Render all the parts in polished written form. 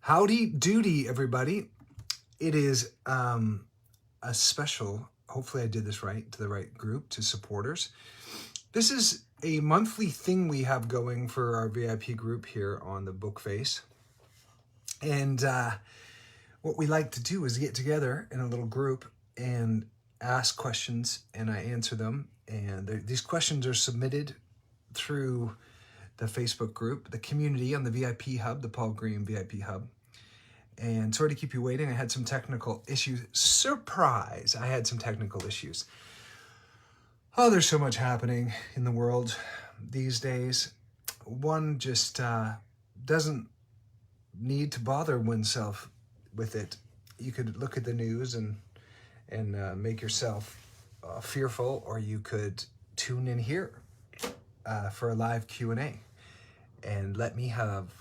Howdy doody, everybody. It is a special, hopefully I did this right, to the right group, to supporters. This is a monthly thing we have going for our VIP group here on the Bookface. And what we like to do is get together in a little group and ask questions, and I answer them. And these questions are submitted through the Facebook group, the community on the VIP Hub, the Paul Greene VIP Hub. And sorry to keep you waiting. I had some technical issues. Surprise! I had some technical issues. Oh, there's so much happening in the world these days. One just doesn't need to bother oneself with it. You could look at the news and make yourself fearful, or you could tune in here for a live Q&A and let me have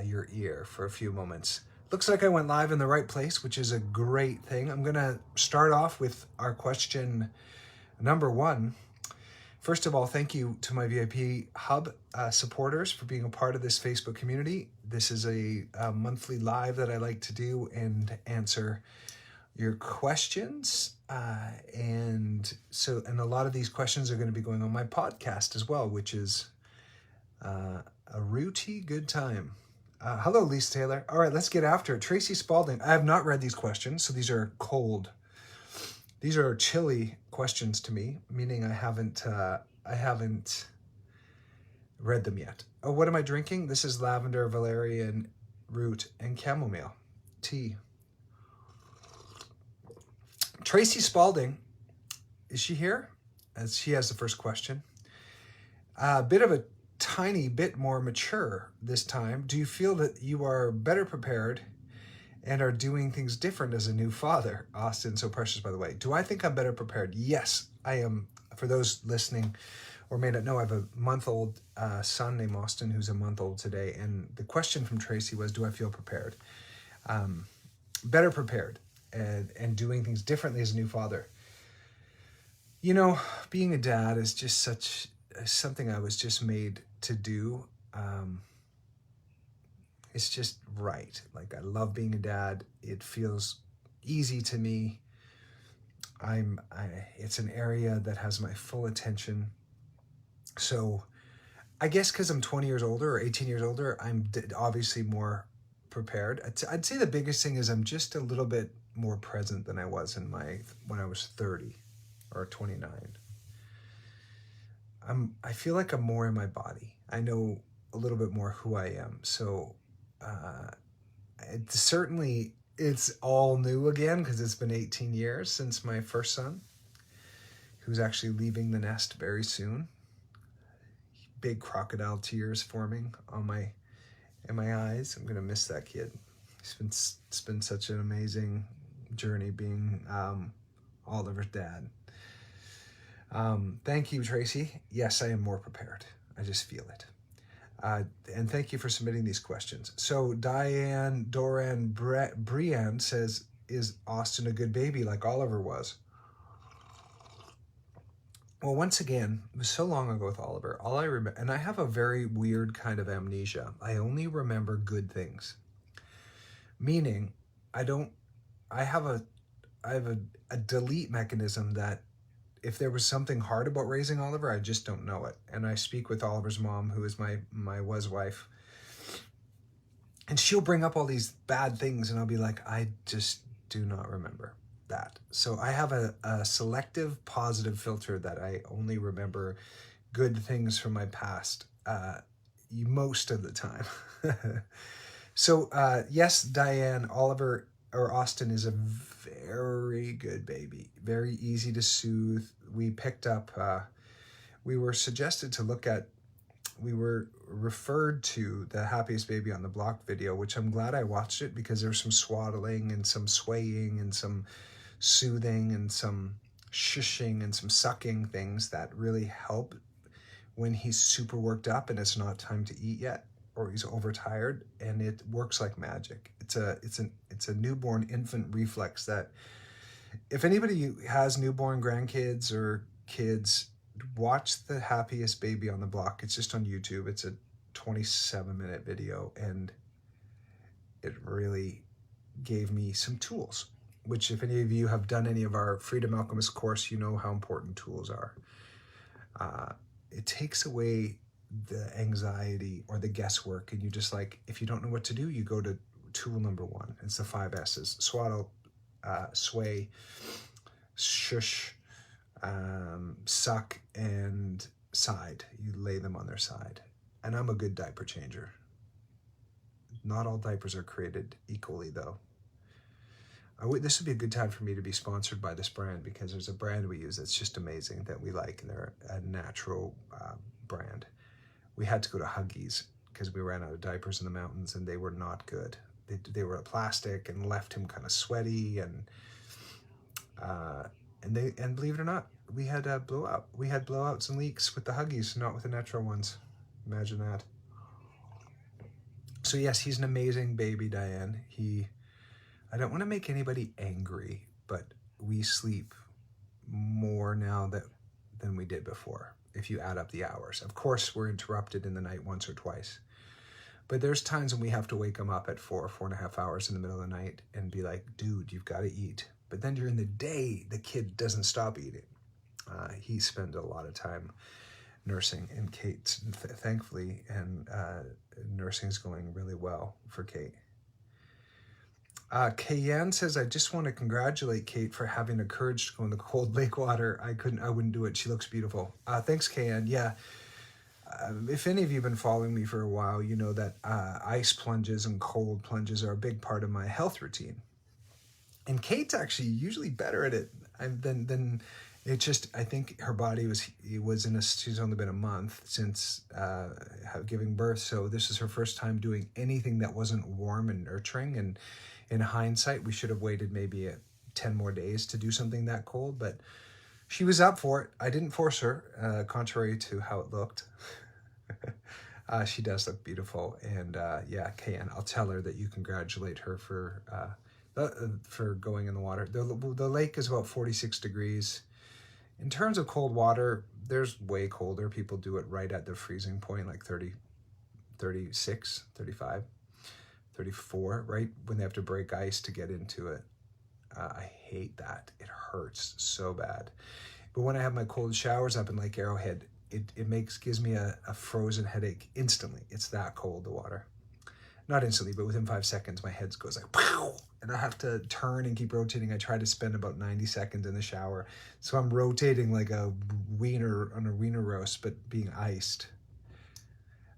your ear for a few moments. Looks like I went live in the right place, which is a great thing. I'm going to start off with our question number one. First of all, thank you to my VIP Hub supporters for being a part of this Facebook community. This is a monthly live that I like to do and answer your questions. And a lot of these questions are going to be going on my podcast as well, which is a rooty good time. Hello, Lisa Taylor. All right, let's get after it. Tracy Spalding. I have not read these questions, so these are cold. These are chilly questions to me, meaning I haven't read them yet. Oh, what am I drinking? This is lavender, valerian root, and chamomile tea. Tracy Spalding, is she here? As she has the first question. A bit of a tiny bit more mature this time. Do you feel that you are better prepared and are doing things different as a new father? Austin, so precious, by the way. Do I think I'm better prepared? Yes, I am. For those listening or may not know, I have a month-old son named Austin who's a month old today. And the question from Tracy was, do I feel prepared? Better prepared and doing things differently as a new father. You know, being a dad is just something I was just made to do. It's just right. Like, I love being a dad. It feels easy to me. It's an area that has my full attention. So I guess because I'm 20 years older or 18 years older, I'm obviously more prepared. I'd say the biggest thing is I'm just a little bit more present than I was when I was 30 or 29. I feel like I'm more in my body. I know a little bit more who I am. So it's all new again because it's been 18 years since my first son, who's actually leaving the nest very soon. Big crocodile tears forming in my eyes. I'm gonna miss that kid. It's been such an amazing journey being Oliver's dad. Thank you, Tracy. Yes, I am more prepared. I just feel it. And thank you for submitting these questions. So Doran Brienne says, is Austin a good baby like Oliver was? Well, once again, it was so long ago with Oliver. All I remember, and I have a very weird kind of amnesia. I only remember good things. Meaning, I have a delete mechanism that if there was something hard about raising Oliver, I just don't know it. And I speak with Oliver's mom, who is my wife. And she'll bring up all these bad things, and I'll be like, I just do not remember that. So I have a selective positive filter that I only remember good things from my past most of the time. So yes, Diane, Oliver or Austin is a very good baby, very easy to soothe. We were suggested to look at, we were referred to the Happiest Baby on the Block video, which I'm glad I watched it because there's some swaddling and some swaying and some soothing and some shushing and some sucking things that really help when he's super worked up and it's not time to eat yet, or he's overtired, and it works like magic. It's a newborn infant reflex that if anybody has newborn grandkids or kids, watch the Happiest Baby on the Block. It's just on YouTube. It's a 27-minute video, and it really gave me some tools, which if any of you have done any of our Freedom Alchemist course, you know how important tools are. It takes away the anxiety or the guesswork, and you just like, if you don't know what to do, you go to tool number 1. It's the 5 S's: swaddle, sway, shush, suck, and side. You lay them on their side. And I'm a good diaper changer. Not all diapers are created equally, though. This would be a good time for me to be sponsored by this brand, because there's a brand we use that's just amazing that we like, and they're a natural brand. We had to go to Huggies because we ran out of diapers in the mountains, and they were not good. They were plastic and left him kind of sweaty, and believe it or not, we had a blowout. We had blowouts and leaks with the Huggies, not with the natural ones. Imagine that. So yes, he's an amazing baby, Diane. I don't want to make anybody angry, but we sleep more now than we did before, if you add up the hours. Of course, we're interrupted in the night once or twice, but there's times when we have to wake him up at 4.5 hours in the middle of the night and be like, dude, you've got to eat. But then during the day, the kid doesn't stop eating. He spends a lot of time nursing, and Kate's, thankfully, and nursing is going really well for Kate. Kayan says, I just want to congratulate Kate for having the courage to go in the cold lake water. I wouldn't do it. She looks beautiful. Thanks, Kayan. Yeah. If any of you have been following me for a while, you know that ice plunges and cold plunges are a big part of my health routine. And Kate's actually usually better at it than it just, I think her body she's only been a month since giving birth. So this is her first time doing anything that wasn't warm and nurturing. And in hindsight, we should have waited maybe 10 more days to do something that cold, but she was up for it. I didn't force her, contrary to how it looked. She does look beautiful. And yeah, Kayan, I'll tell her that you congratulate her for going in the water. The lake is about 46 degrees. In terms of cold water, there's way colder. People do it right at the freezing point, like 30, 36, 35, 34, right when they have to break ice to get into it. I hate that. It hurts so bad. But when I have my cold showers up in Lake Arrowhead, it gives me a frozen headache instantly. It's that cold, the water. Not instantly, but within 5 seconds, my head goes like, pow, and I have to turn and keep rotating. I try to spend about 90 seconds in the shower. So I'm rotating like a wiener on a wiener roast, but being iced.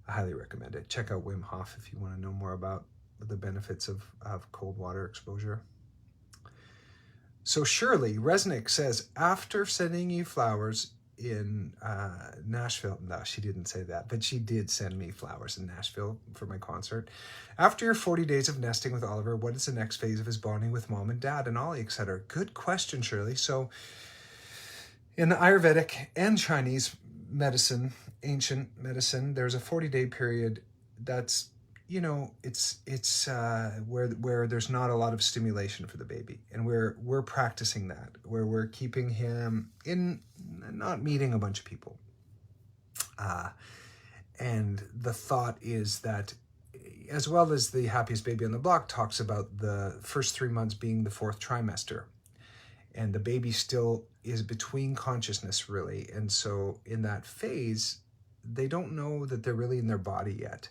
I highly recommend it. Check out Wim Hof if you want to know more about the benefits of cold water exposure. So Shirley Resnick says, after sending you flowers in Nashville, no, she didn't say that, but she did send me flowers in Nashville for my concert. After your 40 days of nesting with Oliver, what is the next phase of his bonding with mom and dad and Ollie, etc.? Good question, Shirley. So in the Ayurvedic and Chinese medicine, ancient medicine, there's a 40-day period that's, you know, it's where there's not a lot of stimulation for the baby, and we're practicing that, where we're keeping him in, not meeting a bunch of people, and the thought is that, as well as the Happiest Baby on the Block talks about the first 3 months being the 4th trimester, and the baby still is between consciousness, really, and so in that phase they don't know that they're really in their body yet.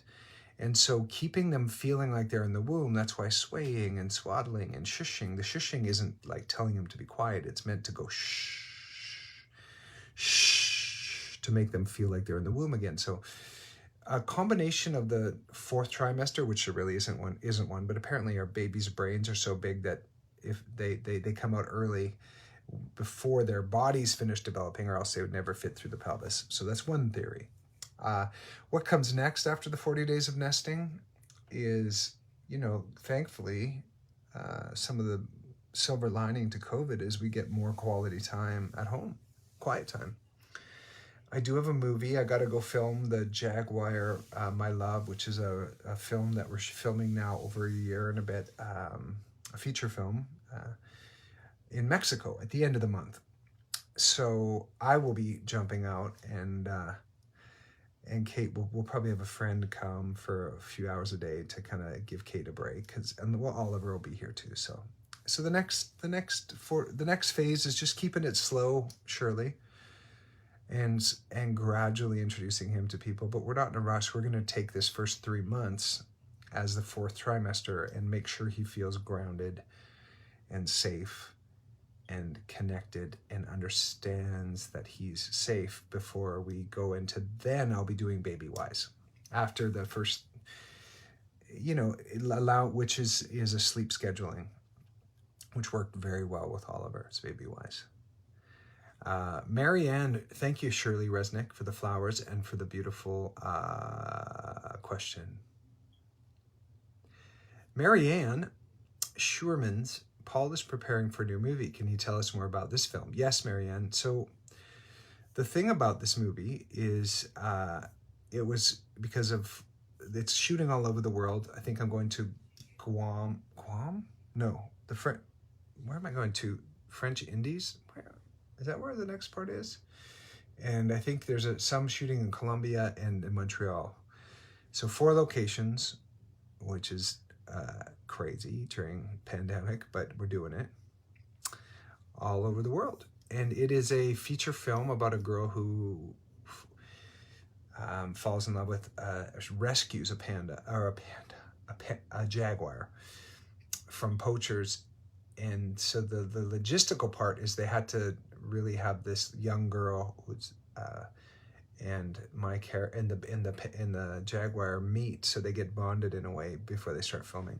And so keeping them feeling like they're in the womb, that's why swaying and swaddling and shushing. The shushing isn't like telling them to be quiet. It's meant to go shh, shh, to make them feel like they're in the womb again. So a combination of the 4th trimester, which there really isn't one, but apparently our babies' brains are so big that if they come out early before their bodies finish developing, or else they would never fit through the pelvis. So that's one theory. What comes next after the 40 days of nesting is, you know, thankfully, some of the silver lining to COVID is we get more quality time at home, quiet time. I do have a movie. I got to go film the Jaguar, My Love, which is a film that we're filming now over a year and a bit, a feature film in Mexico at the end of the month. So I will be jumping out and And Kate, we'll probably have a friend come for a few hours a day to kind of give Kate a break, and Oliver will be here too. So the next phase is just keeping it slow, surely, and gradually introducing him to people. But we're not in a rush. We're going to take this first 3 months as the 4th trimester and make sure he feels grounded and safe and connected and understands that he's safe before we go into, then I'll be doing Baby Wise after the first, which is a sleep scheduling, which worked very well with Oliver. It's Baby Wise. Marianne, thank you, Shirley Resnick, for the flowers and for the beautiful question. Marianne Schurmans, Paul is preparing for a new movie. Can you tell us more about this film? Yes, Marianne. So the thing about this movie is it was because of, it's shooting all over the world. I think I'm going to Guam? No, where am I going to? French Indies? Is that where the next part is? And I think there's some shooting in Colombia and in Montreal. So 4 locations, which is crazy during pandemic, but we're doing it all over the world. And it is a feature film about a girl who falls in love with, rescues a jaguar from poachers. And so the logistical part is they had to really have this young girl who's and the jaguar meet, so they get bonded in a way before they start filming.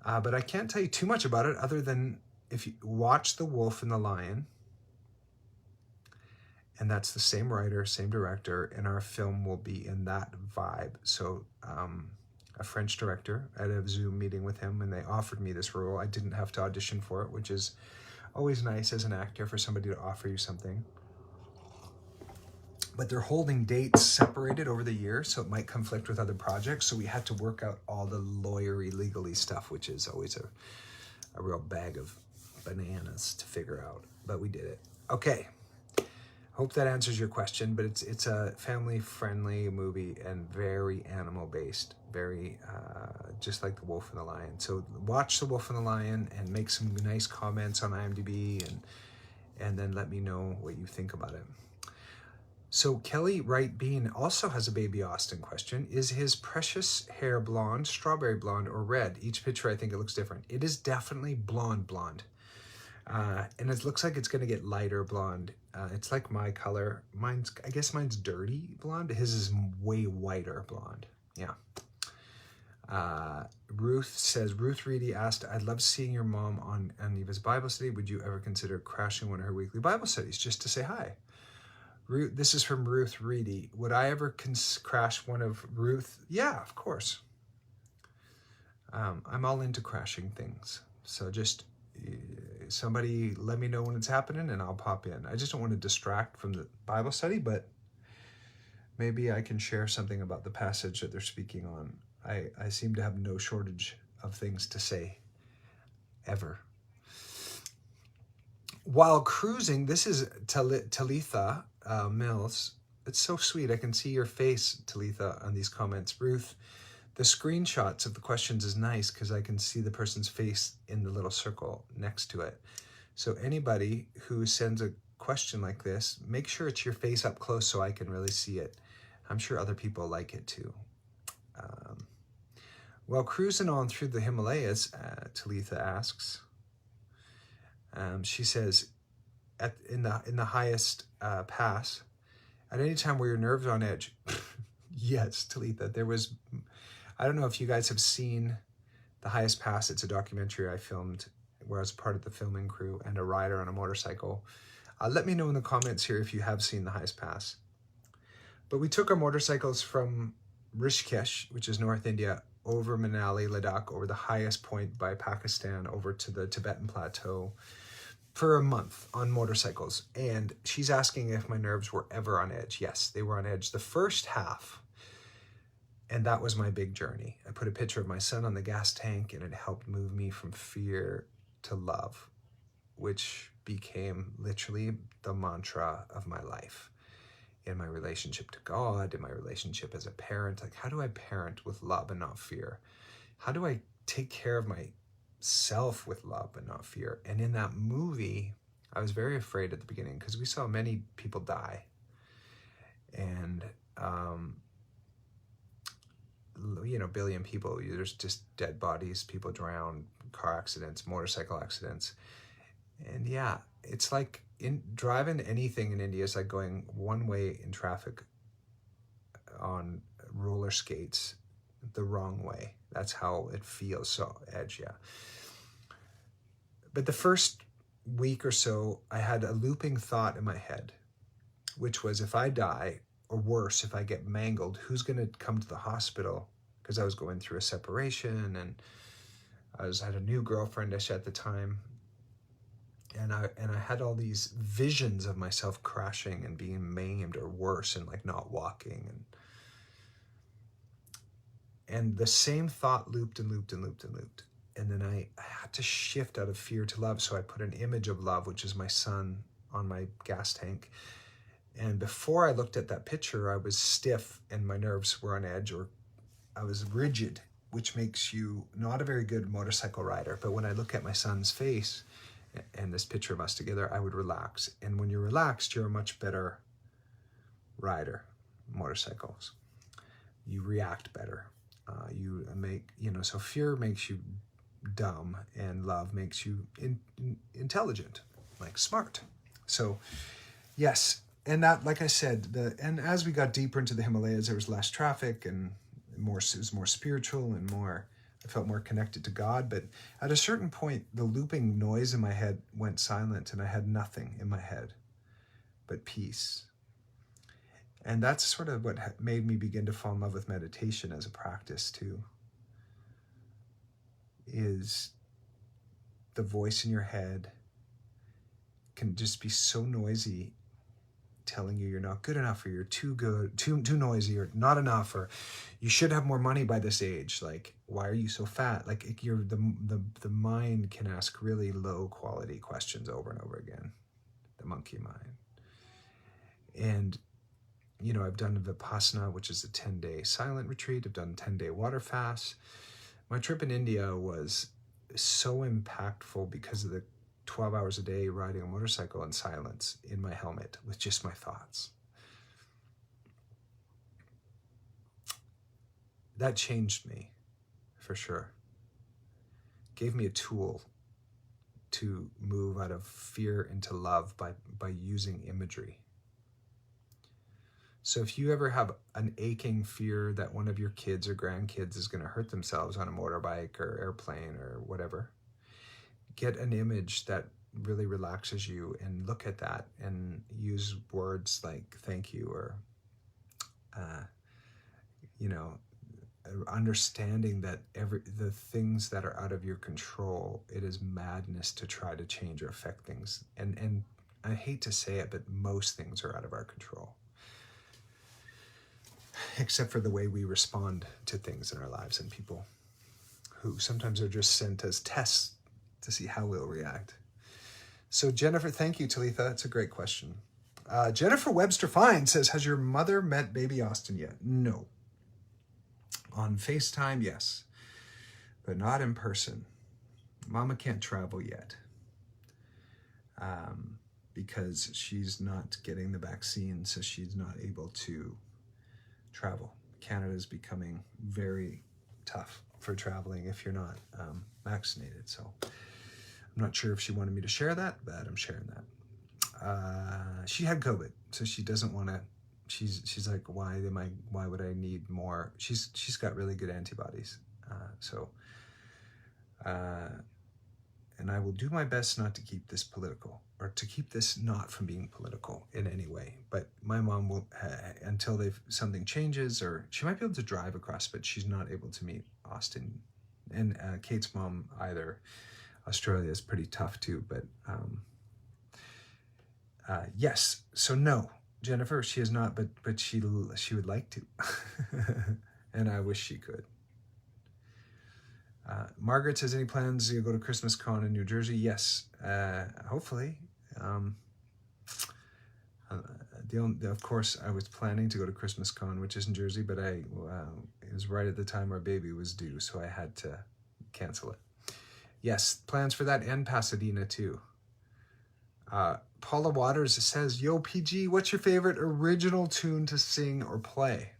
But I can't tell you too much about it other than if you watch The Wolf and the Lion, and that's the same writer, same director, and our film will be in that vibe. So a French director, I had a Zoom meeting with him, and they offered me this role. I didn't have to audition for it, which is always nice as an actor for somebody to offer you something. But they're holding dates separated over the year, so it might conflict with other projects. So we had to work out all the lawyery, legally stuff, which is always a real bag of bananas to figure out. But we did it. Okay. Hope that answers your question, but it's a family-friendly movie and very animal-based, very just like The Wolf and the Lion. So watch The Wolf and the Lion and make some nice comments on IMDb, and then let me know what you think about it. So Kelly Wright Bean also has a Baby Austin question. Is his precious hair blonde, strawberry blonde, or red? Each picture, I think it looks different. It is definitely blonde. And it looks like it's going to get lighter blonde. It's like my color. I guess mine's dirty blonde. His is way whiter blonde. Yeah. Ruth Reedy asked, I'd love seeing your mom on Eva's Bible study. Would you ever consider crashing one of her weekly Bible studies just to say hi? This is from Ruth Reedy. Would I ever crash one of Ruth? Yeah, of course. I'm all into crashing things. So just somebody let me know when it's happening and I'll pop in. I just don't want to distract from the Bible study, but maybe I can share something about the passage that they're speaking on. I seem to have no shortage of things to say, ever. While cruising, this is Talitha Mills. It's so sweet. I can see your face, Talitha, on these comments. Ruth, the screenshots of the questions is nice because I can see the person's face in the little circle next to it. So anybody who sends a question like this, make sure it's your face up close so I can really see it. I'm sure other people like it too. While cruising on through the Himalayas, Talitha asks, she says, in the highest pass, at any time were your nerves on edge? Yes, Talitha. There was, I don't know if you guys have seen The Highest Pass. It's a documentary I filmed where I was part of the filming crew and a rider on a motorcycle. Let me know in the comments here if you have seen The Highest Pass. But we took our motorcycles from Rishikesh, which is North India, over Manali, Ladakh, over the highest point by Pakistan, over to the Tibetan Plateau for a month on motorcycles. And she's asking if my nerves were ever on edge. Yes, they were on edge the first half. And that was my big journey. I put a picture of my son on the gas tank and it helped move me from fear to love, which became literally the mantra of my life. in my relationship to God, in my relationship as a parent. Like, how do I parent with love and not fear? How do I take care of myself with love and not fear? And in that movie, I was very afraid at the beginning because we saw many people die. And, billion people, there's just dead bodies, people drown, car accidents, motorcycle accidents. And yeah, it's like driving anything in India is like going one way in traffic on roller skates the wrong way. That's how it feels. So edge, yeah. But the first week or so, I had a looping thought in my head, which was, if I die, or worse, if I get mangled, who's going to come to the hospital? Because I was going through a separation, and I had a new girlfriend at the time. And I had all these visions of myself crashing and being maimed or worse, and like not walking. And the same thought looped and looped and looped and looped. And then I had to shift out of fear to love. So I put an image of love, which is my son, on my gas tank. And before I looked at that picture, I was stiff and my nerves were on edge, or I was rigid, which makes you not a very good motorcycle rider. But when I look at my son's face and this picture of us together, I would relax. And when you're relaxed, you're a much better rider, motorcycles. You react better. So fear makes you dumb, and love makes you intelligent, like smart. So yes, and that, like I said, and as we got deeper into the Himalayas, there was less traffic and it was more spiritual and I felt more connected to God. But at a certain point, the looping noise in my head went silent, and I had nothing in my head but peace. And that's sort of what made me begin to fall in love with meditation as a practice too, is the voice in your head can just be so noisy, telling you you're not good enough, or you're too good, too noisy, or not enough, or you should have more money by this age. Like, why are you so fat? Like, the mind can ask really low quality questions over and over again, the monkey mind. And I've done Vipassana, which is a 10-day silent retreat. I've done 10-day water fasts. My trip in India was so impactful because of the 12 hours a day riding a motorcycle in silence in my helmet with just my thoughts. That changed me, for sure. Gave me a tool to move out of fear into love by using imagery. So if you ever have an aching fear that one of your kids or grandkids is going to hurt themselves on a motorbike or airplane or whatever, get an image that really relaxes you and look at that and use words like thank you, or, understanding that the things that are out of your control, it is madness to try to change or affect things. And I hate to say it, but most things are out of our control, except for the way we respond to things in our lives, and people who sometimes are just sent as tests to see how we'll react. So Jennifer, thank you, Talitha. That's a great question. Jennifer Webster Fine says, has your mother met baby Austin yet? No. On FaceTime, yes, but not in person. Mama can't travel yet because she's not getting the vaccine, so she's not able to travel. Canada is becoming very tough for traveling if you're not vaccinated. So I'm not sure if she wanted me to share that, but I'm sharing that. She had COVID, so she doesn't want to. She's like, why would I need more? She's got really good antibodies. And I will do my best not to keep this political, or to keep this not from being political in any way. But my mom will, until something changes, or she might be able to drive across, but she's not able to meet Austin. And Kate's mom either. Australia is pretty tough too, but yes. So no, Jennifer, she is not, but she would like to, and I wish she could. Margaret says, any plans to go to Christmas Con in New Jersey? Yes, hopefully. Of course, I was planning to go to Christmas Con, which is in Jersey, but it was right at the time our baby was due, so I had to cancel it. Yes, plans for that and Pasadena too. Paula Waters says, "Yo, PG, what's your favorite original tune to sing or play?"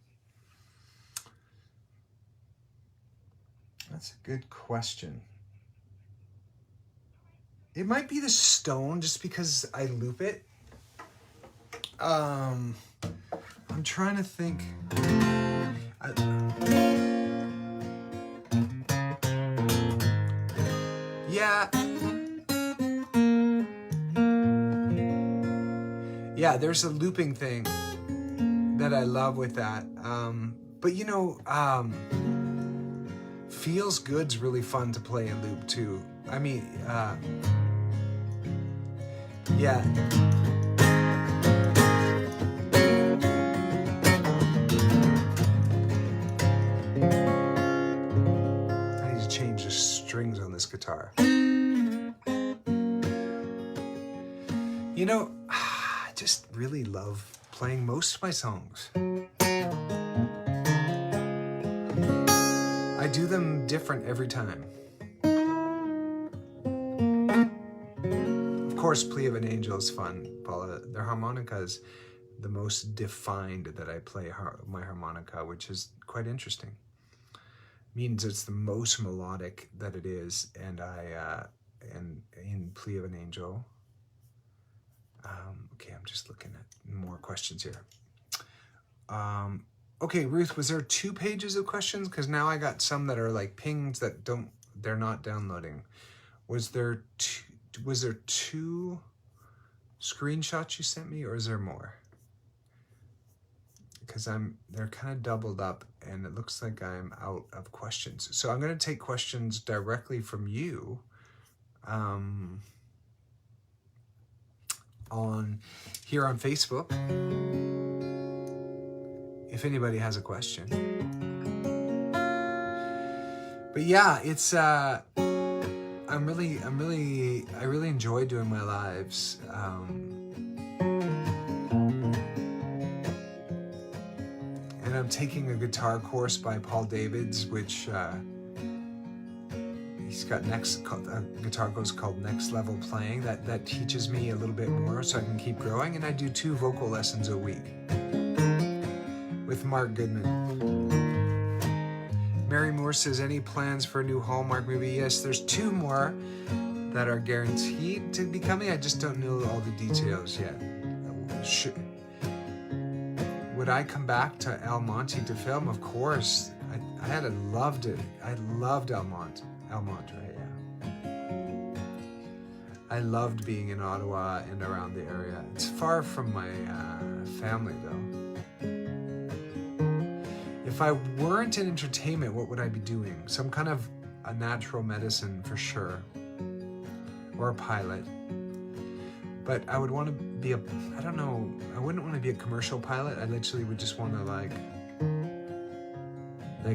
That's a good question. It might be The Stone, just because I loop it. I'm trying to think. Yeah, there's a looping thing that I love with that. But Feels Good's really fun to play in loop too. I mean, yeah. I need to change the strings on this guitar. I just really love playing most of my songs. I do them different every time. Of course, Plea of an Angel is fun, Paula. Their harmonica is the most defined that I play my harmonica, which is quite interesting. Means it's the most melodic that it is, and and in Plea of an Angel. Okay, I'm just looking at more questions here. Okay, Ruth, was there 2 pages of questions? Because now I got some that are like pings that they're not downloading. Was there 2 screenshots you sent me, or is there more? Because they're kind of doubled up, and it looks like I'm out of questions. So I'm going to take questions directly from you. Here on Facebook, if anybody has a question. But yeah, it's I really enjoy doing my lives. And I'm taking a guitar course by Paul Davids, which he's got a guitar course called Next Level Playing that teaches me a little bit more so I can keep growing. And I do 2 vocal lessons a week with Mark Goodman. Mary Moore says, any plans for a new Hallmark movie? Yes, there's 2 more that are guaranteed to be coming. I just don't know all the details yet. Would I come back to El Monte to film? Of course. I loved it. I loved Almont, right? Yeah. I loved being in Ottawa and around the area. It's far from my family, though. If I weren't in entertainment, what would I be doing? Some kind of a natural medicine for sure, or a pilot. But I would want to be I don't know, I wouldn't want to be a commercial pilot. I literally would just want to like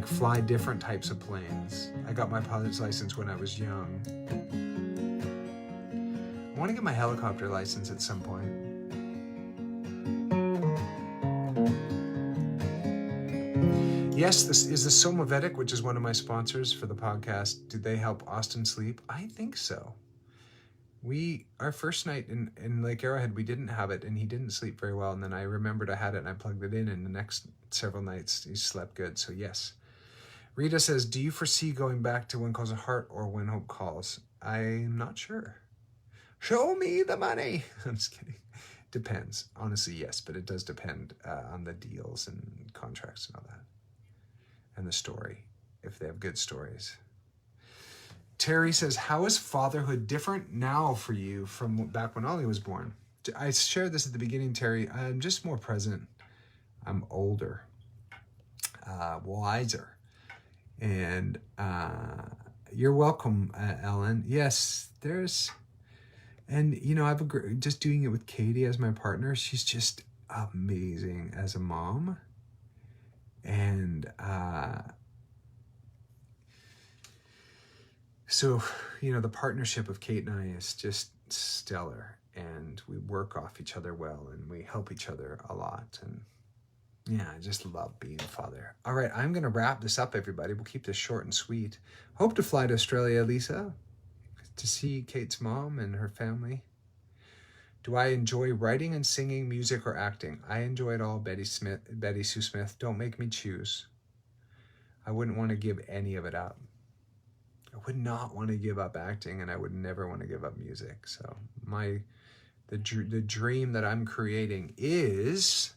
fly different types of planes. I got my pilot's license when I was young. I want to get my helicopter license at some point. Yes, this is the Somavedic, which is one of my sponsors for the podcast. Do they help Austin sleep? I think so. Our first night in Lake Arrowhead, we didn't have it, and he didn't sleep very well. And then I remembered I had it, and I plugged it in, and the next several nights he slept good. So yes. Rita says, do you foresee going back to When Calls a Heart or When Hope Calls? I'm not sure. Show me the money. I'm just kidding. Depends. Honestly, yes, but it does depend on the deals and contracts and all that. And the story, if they have good stories. Terry says, how is fatherhood different now for you from back when Ollie was born? I shared this at the beginning, Terry. I'm just more present. I'm older, wiser. And you're welcome, Ellen. Yes, and I've just doing it with Katie as my partner. She's just amazing as a mom. And so, the partnership of Kate and I is just stellar. and we work off each other well, and we help each other a lot. And yeah, I just love being a father. All right, I'm going to wrap this up, everybody. We'll keep this short and sweet. Hope to fly to Australia, Lisa, to see Kate's mom and her family. Do I enjoy writing and singing, music, or acting? I enjoy it all, Betty Sue Smith. Don't make me choose. I wouldn't want to give any of it up. I would not want to give up acting, and I would never want to give up music. So the dream that I'm creating is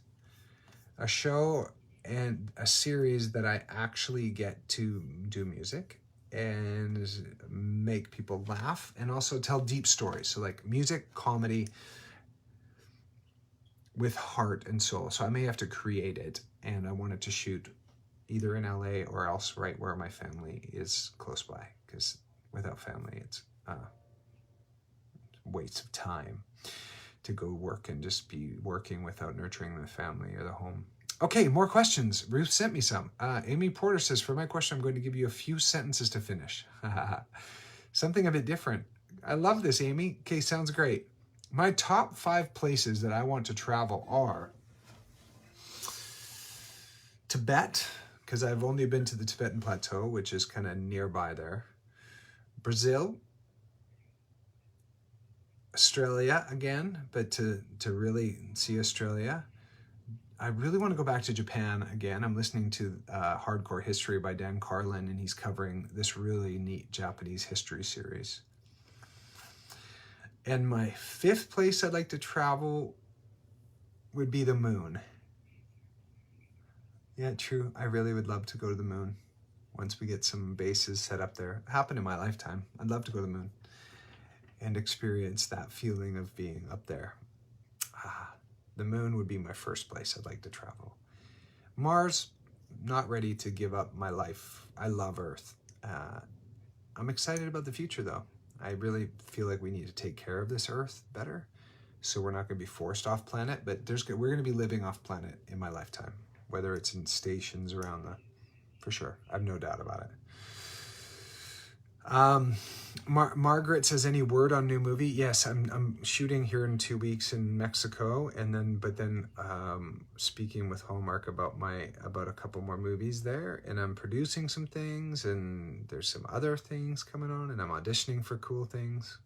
a show and a series that I actually get to do music and make people laugh and also tell deep stories. So like music, comedy with heart and soul. So I may have to create it, and I wanted to shoot either in LA or else right where my family is close by, because without family, it's a waste of time to go work and just be working without nurturing the family or the home. Okay, more questions. Ruth sent me some. Amy Porter says, for my question, I'm going to give you a few sentences to finish. Something a bit different. I love this, Amy. Okay, sounds great. My top 5 places that I want to travel are Tibet, because I've only been to the Tibetan Plateau, which is kind of nearby there. Brazil. Australia again, but to really see Australia. I really want to go back to Japan again. I'm listening to Hardcore History by Dan Carlin, and he's covering this really neat Japanese history series. And my 5th place I'd like to travel would be the moon. Yeah, true. I really would love to go to the moon once we get some bases set up there. Happen in my lifetime. I'd love to go to the moon and experience that feeling of being up there. The moon would be my first place I'd like to travel. Mars, not ready to give up my life. I love Earth. I'm excited about the future, though. I really feel like we need to take care of this Earth better, so we're not going to be forced off planet, but we're going to be living off planet in my lifetime, whether it's in stations around for sure. I have no doubt about it. Margaret says, any word on new movie? Yes, I'm shooting here in 2 weeks in Mexico, and then speaking with Hallmark about a couple more movies there, and I'm producing some things, and there's some other things coming on, and I'm auditioning for cool things.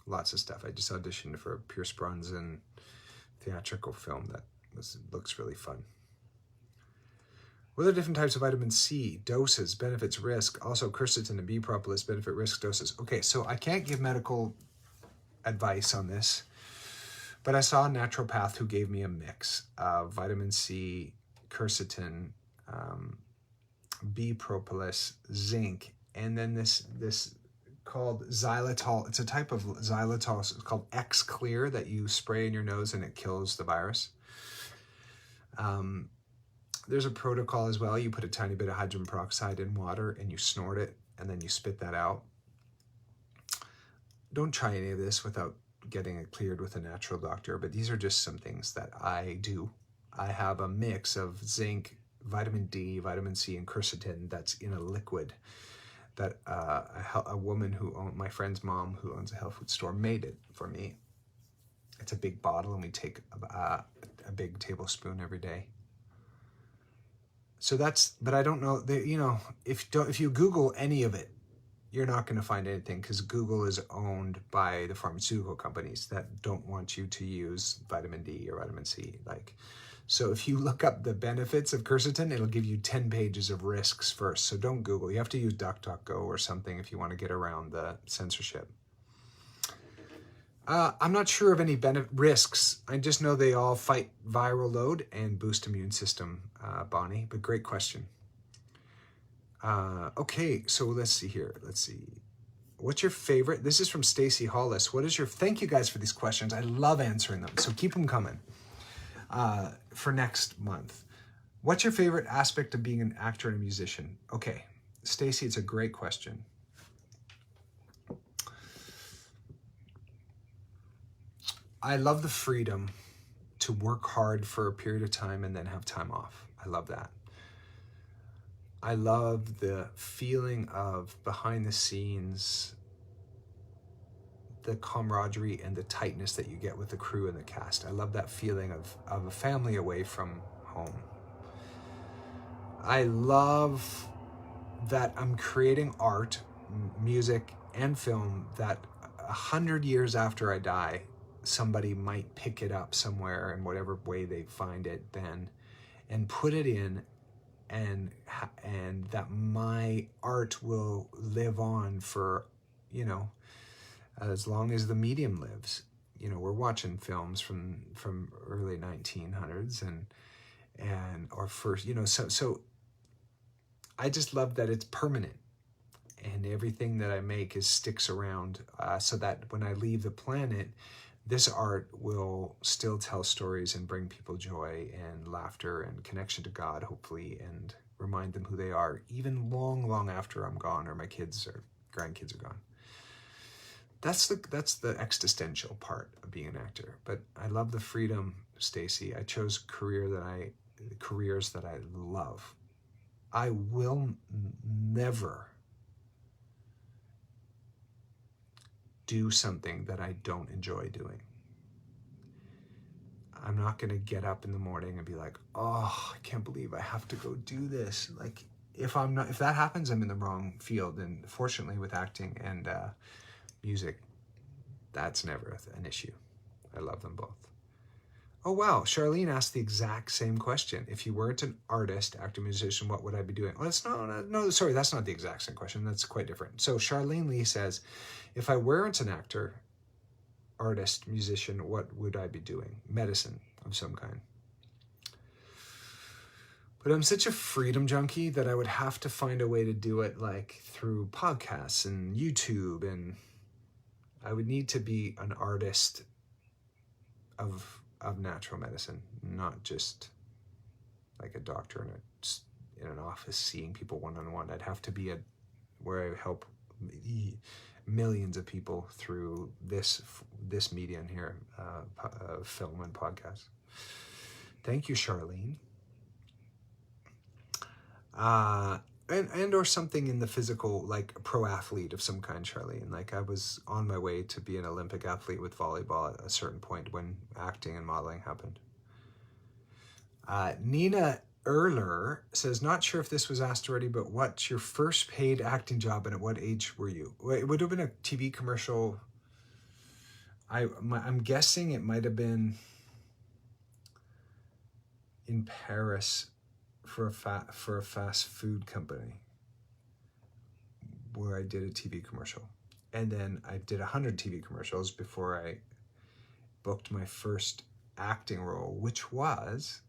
Lots of stuff. I just auditioned for a Pierce Brosnan theatrical film that looks really fun. What are the different types of vitamin C, doses, benefits, risk? Also, quercetin and B propolis, benefit, risk, doses. Okay, so I can't give medical advice on this, but I saw a naturopath who gave me a mix of vitamin C, quercetin, B propolis, zinc, and then this called xylitol. It's a type of xylitol. It's called X-Clear that you spray in your nose and it kills the virus. There's a protocol as well. You put a tiny bit of hydrogen peroxide in water and you snort it and then you spit that out. Don't try any of this without getting it cleared with a natural doctor, but these are just some things that I do. I have a mix of zinc, vitamin D, vitamin C, and quercetin that's in a liquid that a woman my friend's mom who owns a health food store made it for me. It's a big bottle and we take a big tablespoon every day. So but I don't know, if you Google any of it, you're not going to find anything because Google is owned by the pharmaceutical companies that don't want you to use vitamin D or vitamin C. So if you look up the benefits of quercetin, it'll give you 10 pages of risks first. So don't Google. You have to use DuckDuckGo or something if you want to get around the censorship. I'm not sure of any risks. I just know they all fight viral load and boost immune system, Bonnie, but great question. Okay, so let's see here. What's your favorite? This is from Stacy Hollis. Thank you guys for these questions. I love answering them, so keep them coming for next month. What's your favorite aspect of being an actor and a musician? Okay, Stacy, it's a great question. I love the freedom to work hard for a period of time and then have time off. I love that. I love the feeling of behind the scenes the camaraderie and the tightness that you get with the crew and the cast. I love that feeling of a family away from home. I love that I'm creating art, music, and film that 100 years after I die, somebody might pick it up somewhere in whatever way they find it then, and put it in, and that my art will live on for, you know, as long as the medium lives. You know, we're watching films from early 1900s and or first, you know, so I just love that it's permanent, and everything that I make sticks around, so that when I leave the planet, this art will still tell stories and bring people joy and laughter and connection to God, hopefully, and remind them who they are, even long, long after I'm gone or my kids or grandkids are gone. That's the existential part of being an actor. But I love the freedom, Stacey. I chose careers that I love. I will never do something that I don't enjoy doing. I'm not going to get up in the morning and be like, oh, I can't believe I have to go do this. Like, if that happens, I'm in the wrong field. And fortunately, with acting and music, that's never an issue. I love them both. Oh, wow. Charlene asked the exact same question. If you weren't an artist, actor, musician, what would I be doing? Well, sorry, that's not the exact same question. That's quite different. So Charlene Lee says, if I weren't an actor, artist, musician, what would I be doing? Medicine of some kind. But I'm such a freedom junkie that I would have to find a way to do it, like through podcasts and YouTube, and I would need to be an artist of natural medicine, not just like a doctor in an office seeing people one-on-one. I'd have to be where I help millions of people through this medium here, film and podcast. Thank you, Charlene. And or something in the physical, like a pro athlete of some kind, Charlene. Like, I was on my way to be an Olympic athlete with volleyball at a certain point when acting and modeling happened. Nina Erler says, not sure if this was asked already, but what's your first paid acting job and at what age were you? It would have been a TV commercial. I'm guessing it might have been in Paris for a fast food company where I did a TV commercial. And then I did 100 TV commercials before I booked my first acting role, which was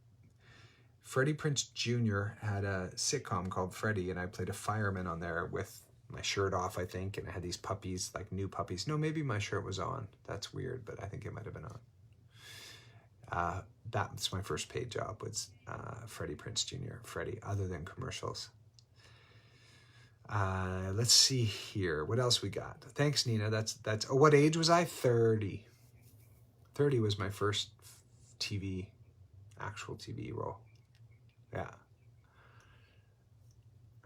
Freddie Prinze Jr. had a sitcom called Freddie, and I played a fireman on there with my shirt off, I think, and I had these puppies, like new puppies. No, maybe my shirt was on. That's weird, but I think it might have been on. That's my first paid job, was Freddie Prinze Jr., Freddie, other than commercials. Let's see here. What else we got? Thanks, Nina. That's. Oh, what age was I? 30. 30 was my first actual TV role. Yeah.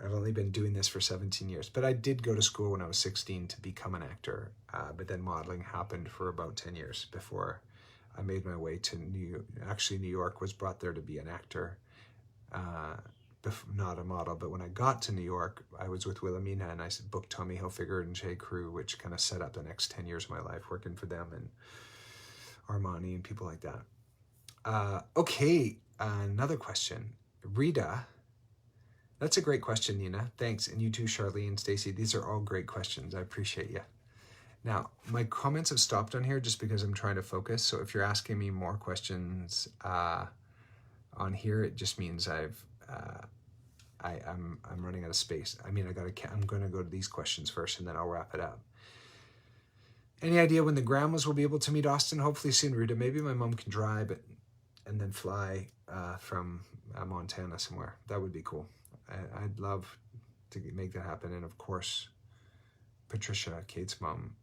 I've only been doing this for 17 years, but I did go to school when I was 16 to become an actor. But then modeling happened for about 10 years before I made my way to New York. Actually, New York was brought there to be an actor, not a model. But when I got to New York, I was with Wilhelmina, and I booked Tommy Hilfiger and J. Crew, which kind of set up the next 10 years of my life working for them and Armani and people like that. Okay, another question. Rita, that's a great question, Nina. Thanks. And you too, Charlene, Stacey. These are all great questions. I appreciate you. Now, my comments have stopped on here just because I'm trying to focus. So if you're asking me more questions on here, it just means I'm running out of space. I mean, I'm going to go to these questions first, and then I'll wrap it up. Any idea when the grandmas will be able to meet Austin? Hopefully soon, Rita. Maybe my mom can drive and then fly from Montana somewhere. That would be cool. I'd love to make that happen. And of course, Patricia, Kate's mom,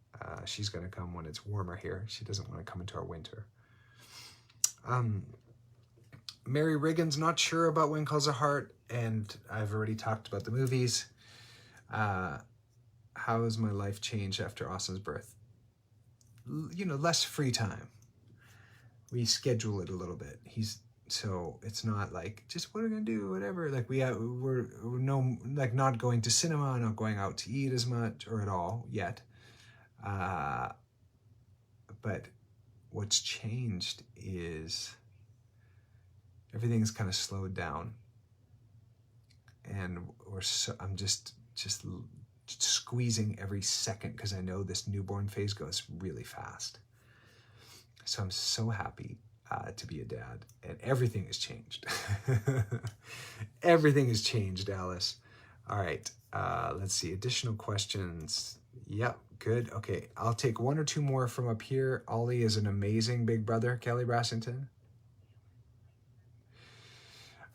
she's going to come when it's warmer here. She doesn't want to come into our winter. Mary Riggins, not sure about When Calls a Heart, and I've already talked about the movies. How has my life changed after Austin's birth? less free time. We schedule it a little bit. So it's not like just what are we gonna do, whatever. Like we're no, like not going to cinema, not going out to eat as much or at all yet. But what's changed is everything's kind of slowed down, and I'm just squeezing every second because I know this newborn phase goes really fast. So I'm so happy to be a dad, and everything has changed. Everything has changed, Alice. All right, let's see, additional questions. Yep, good. Okay, I'll take one or two more from up here. Ollie is an amazing big brother, Kelly Brassington.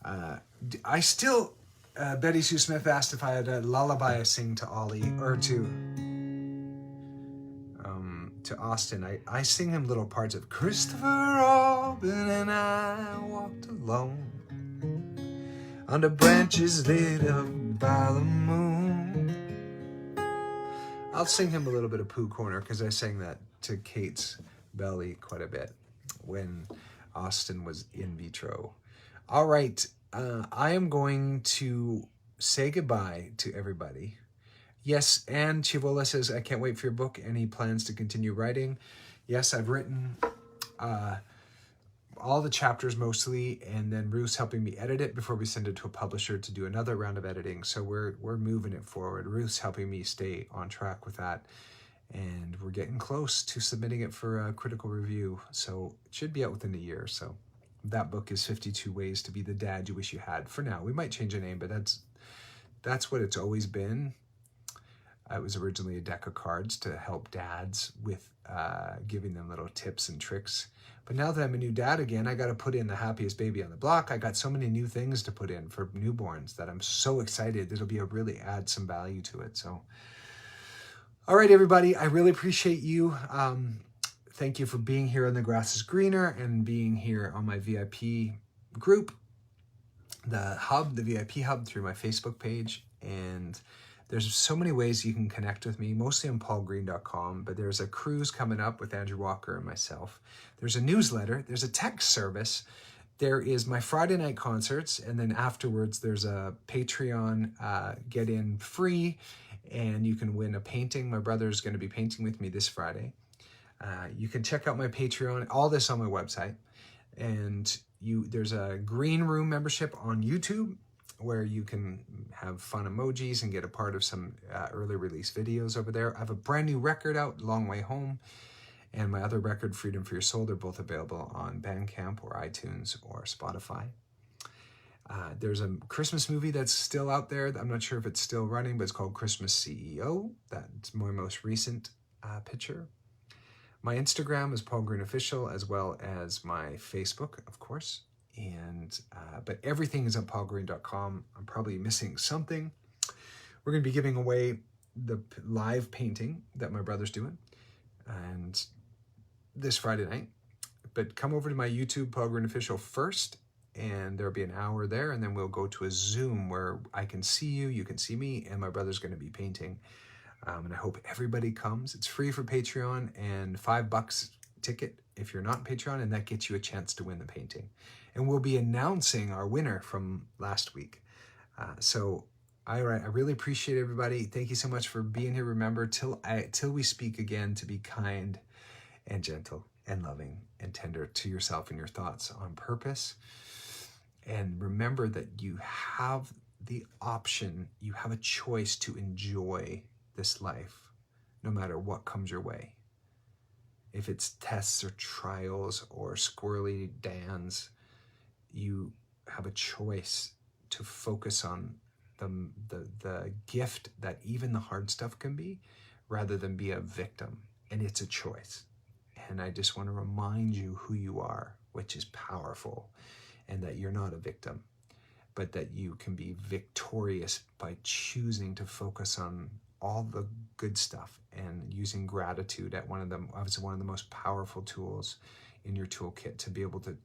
I still, Betty Sue Smith asked if I had a lullaby I sing to Ollie, or to Austin. I sing him little parts of Christopher Robin and I walked alone under branches lit up by the moon. I'll sing him a little bit of Pooh Corner because I sang that to Kate's belly quite a bit when Austin was in vitro. All right, I am going to say goodbye to everybody. Yes, Anne Chivola says, I can't wait for your book. Any plans to continue writing? Yes, I've written all the chapters mostly, and then Ruth's helping me edit it before we send it to a publisher to do another round of editing. So we're moving it forward. Ruth's helping me stay on track with that, and we're getting close to submitting it for a critical review. So it should be out within a year. So that book is 52 Ways to Be the Dad You Wish You Had. For now, we might change the name, but that's what it's always been. It was originally a deck of cards to help dads with giving them little tips and tricks. But now that I'm a new dad again, I got to put in the happiest baby on the block. I got so many new things to put in for newborns that I'm so excited. It'll be really add some value to it. So, all right, everybody, I really appreciate you. Thank you for being here on The Grass is Greener and being here on my VIP group, the VIP hub through my Facebook page. And there's so many ways you can connect with me, mostly on paulgreene.com, but there's a cruise coming up with Andrew Walker and myself. There's a newsletter, there's a text service, there is my Friday night concerts, and then afterwards there's a Patreon get in free, and you can win a painting. My brother's going to be painting with me this Friday. You can check out my Patreon, all this on my website, and there's a Green Room membership on YouTube, where you can have fun emojis and get a part of some early release videos over there. I have a brand new record out, Long Way Home, and my other record, Freedom for Your Soul. They're both available on Bandcamp or iTunes or Spotify. There's a Christmas movie that's still out there. I'm not sure if it's still running, but it's called Christmas CEO. That's my most recent picture. My Instagram is Paul Greene Official, as well as my Facebook, of course. But everything is on paulgreene.com. I'm probably missing something. We're going to be giving away the live painting that my brother's doing, and this Friday night. But come over to my YouTube, Paul Greene Official, first, and there'll be an hour there, and then we'll go to a Zoom where I can see you, you can see me, and my brother's going to be painting. And I hope everybody comes. It's free for Patreon, and $5 ticket if you're not on Patreon, and that gets you a chance to win the painting. And we'll be announcing our winner from last week. I really appreciate everybody. Thank you so much for being here. Remember, till we speak again, to be kind and gentle and loving and tender to yourself and your thoughts on purpose. And remember that you have the option, you have a choice to enjoy this life, no matter what comes your way. If it's tests or trials or squirrely Dans, you have a choice to focus on the gift that even the hard stuff can be, rather than be a victim. And it's a choice. And I just want to remind you who you are, which is powerful, and that you're not a victim, but that you can be victorious by choosing to focus on all the good stuff and using gratitude as one of the most powerful tools in your toolkit, to be able to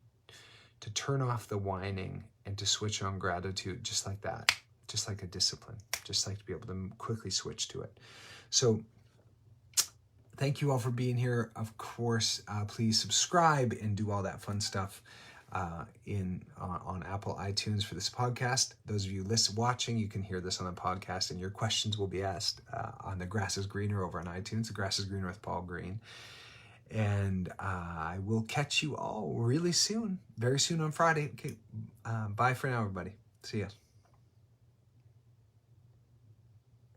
turn off the whining and to switch on gratitude, just like that, just like a discipline, just like to be able to quickly switch to it. So Thank you all for being here. Of course, please subscribe and do all that fun stuff on Apple iTunes for this podcast. Those of you watching, you can hear this on the podcast, and your questions will be asked on The Grass is Greener over on iTunes. The Grass is Greener with Paul Greene. And I will catch you all really soon, very soon on Friday. Okay, bye for now, everybody. See ya.